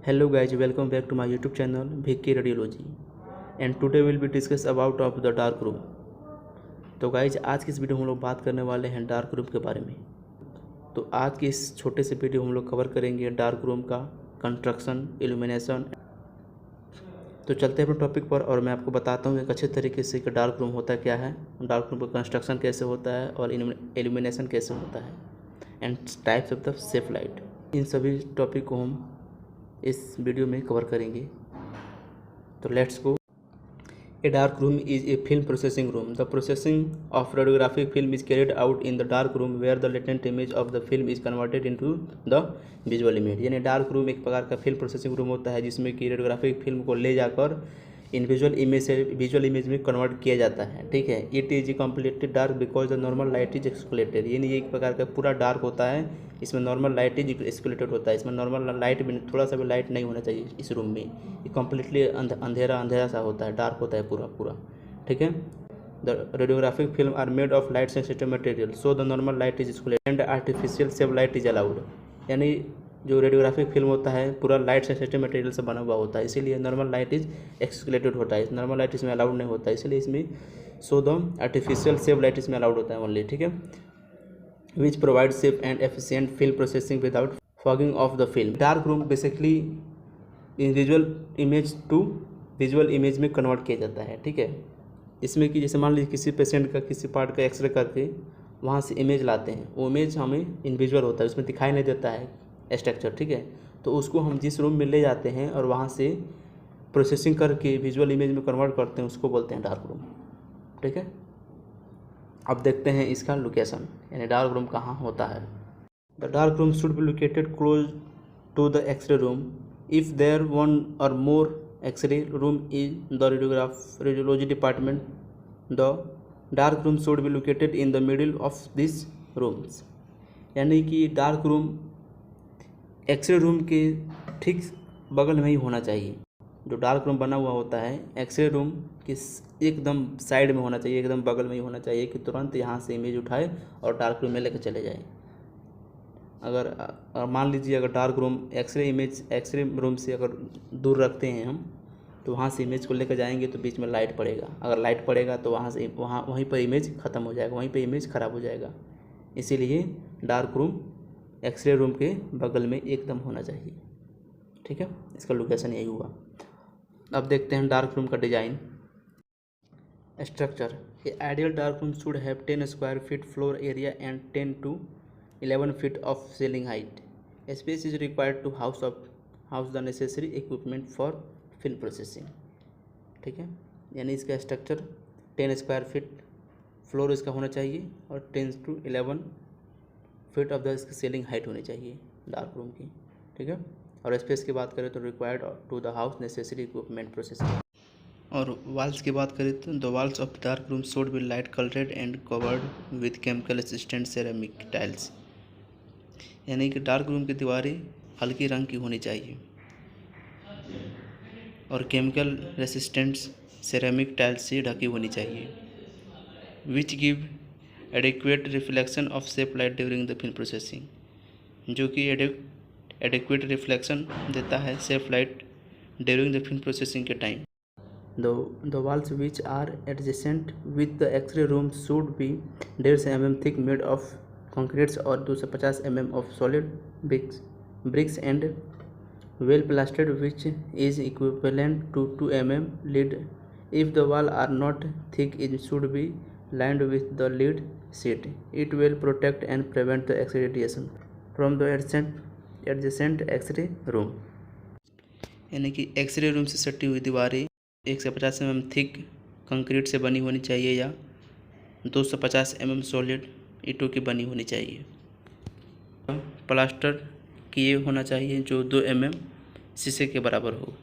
Hello guys, welcome back to my YouTube channel Vicky Radiology and today we'll be discuss about of the dark room। तो guys आज की इस video में हम लोग बात करने वाले हैं डार्क रूम के बारे में। तो आज की इस छोटे से वीडियो हम लोग कवर करेंगे डार्क रूम का कंस्ट्रक्शन, इल्यूमिनेशन। तो चलते हैं अपने टॉपिक पर और मैं आपको बताता हूँ एक अच्छे तरीके से कि डार्क रूम होता क्या है, डार्क रूम का कंस्ट्रक्शन कैसे होता है और इल्यूमिनेशन कैसे होता है and types of the safe light. इन सभी टॉपिक को हम इस वीडियो में कवर करेंगे। तो let's go. A dark room is a film processing room. The processing of radiographic film is carried out in the dark room where the latent image of the film is converted into the visual image। यानी dark room एक प्रकार का film processing room होता है जिसमें कि radiographic film को ले जाकर इन विजुअल इमेज से विजुअल इमेज में कन्वर्ट किया जाता है। ठीक है, it is completely dark because the normal light is excluded. यानी एक प्रकार का पूरा डार्क होता है, इसमें नॉर्मल लाइट इज एक्सक्लेटेड होता है। इसमें नॉर्मल लाइट भी थोड़ा सा भी लाइट नहीं होना चाहिए इस रूम में। ये कम्प्लीटली अंधेरा अंधेरा सा होता है, डार्क होता है पूरा पूरा। ठीक है, the radiographic film are made of light sensitive material so the normal light is excluded and artificial safe light is allowed. यानी जो रेडियोग्राफिक फिल्म होता है पूरा लाइट सेंसिटिव मटेरियल से बना हुआ होता है, इसीलिए नॉर्मल लाइट इज एक्सक्लेटेड होता है। नॉर्मल लाइट इसमें अलाउड नहीं होता है, इसलिए इसमें so the artificial safe light इसमें अलाउड होता है ओनली। ठीक है, which provide safe and efficient film processing without fogging of the film. Dark room basically in visual image to visual image में कन्वर्ट किया जाता है। ठीक है, इसमें कि जैसे मान लीजिए किसी पेशेंट का किसी पार्ट का एक्सरे करके वहाँ से इमेज लाते हैं, वो इमेज हमें इनविजुअल होता है, उसमें दिखाई नहीं देता है स्ट्रक्चर। ठीक है, तो उसको हम जिस रूम में ले जाते हैं और वहाँ से प्रोसेसिंग करके विजुअल इमेज में कन्वर्ट करते हैं, उसको बोलते हैं डार्क रूम। ठीक है, अब देखते हैं इसका लोकेशन, यानी डार्क रूम कहाँ होता है। The dark room should be located close to the X-ray room if there one or more X-ray room in the radiology department. The dark room should be located in the middle of this rooms. यानी कि dark room x ray room के ठीक बगल में ही होना चाहिए। जो dark room बना हुआ होता है एक्सरे रूम के एकदम साइड में होना चाहिए, एकदम बगल में ही होना चाहिए कि तुरंत यहाँ से इमेज उठाए और डार्क रूम में लेकर चले जाए। अगर मान लीजिए अगर डार्क रूम एक्सरे रूम से अगर दूर रखते हैं हम, तो वहाँ से इमेज को लेकर जाएंगे तो बीच में लाइट पड़ेगा। अगर लाइट पड़ेगा तो वहीं पर इमेज ख़त्म हो जाएगा, वहीं पर इमेज ख़राब हो जाएगा। इसीलिए डार्क रूम एक्सरे रूम के बगल में एकदम होना चाहिए। ठीक है, इसका लोकेशन यही हुआ। अब देखते हैं डार्क रूम का design structure. A ideal dark room should have 10 square feet floor area and 10 to 11 feet of ceiling height. Space is required to house the necessary equipment for film processing. ठीक है, यानी इसका structure 10 square feet floor इसका होना चाहिए और 10 to 11 feet of the इसकी ceiling height होनी चाहिए डार्क रूम की। ठीक है, और स्पेस की बात करें तो required to the house necessary equipment processing. और वाल्स की बात करें तो the walls of dark room should be light coloured and covered with chemical resistant ceramic tiles. यानी कि डार्क रूम की दीवारें हल्के रंग की होनी चाहिए और केमिकल रेसिस्टेंट सेरेमिक टाइल्स से ढकी होनी चाहिए, which give adequate reflection of safe light during the film processing. जो कि एडिक्वेट रिफ्लेक्शन देता है safe light during the film processing के time. The walls which are adjacent with the X-ray room should be 1.5 mm thick, made of concretes or 250 mm of solid bricks and well plastered which is equivalent to 2 mm lead. If the wall are not thick it should be lined with the lead sheet. It will protect and prevent the X-ray radiation from the adjacent X-ray room। यानी कि x ray room से सटी हुई दीवारें 150 mm thick concrete से बनी होनी चाहिए या 250 mm सॉलिड ईंटों की बनी होनी चाहिए। प्लास्टर किए होना चाहिए जो 2 mm शीशे के बराबर हो।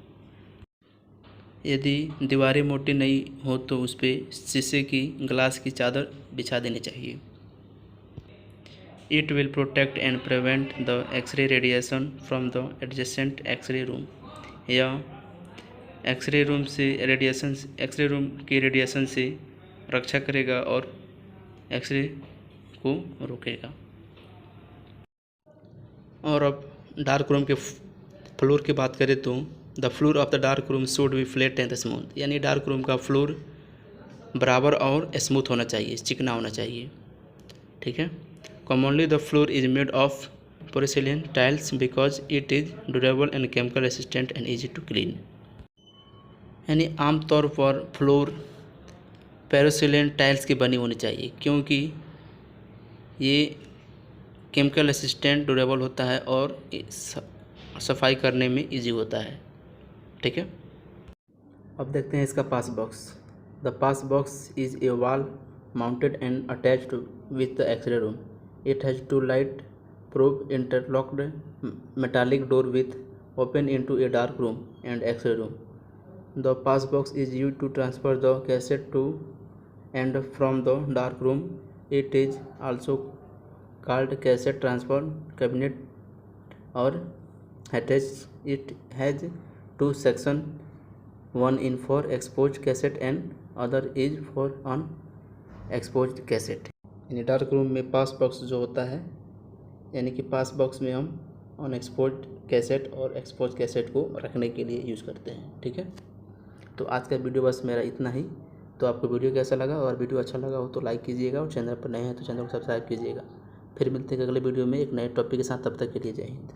यदि दीवारें मोटी नहीं हो तो उस पर शीशे की ग्लास की चादर बिछा देनी चाहिए। It will protect and prevent the X-ray radiation from the adjacent X-ray room. या एक्सरे रूम की रेडिएशन से रक्षा करेगा और एक्सरे को रोकेगा। और अब डार्क रूम के फ्लोर की बात करें तो the floor of the dark room should B flat and smooth, यानी डार्क रूम का फ्लोर बराबर और स्मूथ होना चाहिए, चिकना होना चाहिए। ठीक है। Commonly the floor is made of porcelain tiles because it is durable and chemical resistant and easy to clean, यानी आमतौर पर फ्लोर पोर्सिलेन टाइल्स की बनी होनी चाहिए क्योंकि ये केमिकल रेसिस्टेंट, ड्यूरेबल होता है और सफाई करने में इजी होता है। ठीक है। अब देखते हैं इसका pass box. The pass box is a wall mounted and attached with the X-ray room. It has two light proof interlocked metallic door with open into a dark room and X-ray room. The pass box is used to transfer the cassette to and from the dark room. It is also called cassette transfer cabinet or attached. It has two sections, one in for exposed cassette and other is for unexposed cassette. यानी dark room में पास box जो होता है, यानी कि पास box में हम unexposed cassette और एक्सपोज कैसेट को रखने के लिए यूज़ करते हैं। ठीक है। तो आज का वीडियो बस मेरा इतना ही। तो आपको वीडियो कैसा लगा, और वीडियो अच्छा लगा हो तो लाइक कीजिएगा, और चैनल पर नए हैं तो चैनल को सब्सक्राइब कीजिएगा। फिर मिलते हैं अगले वीडियो में एक नए टॉपिक के साथ। तब तक के लिए जय हिंद।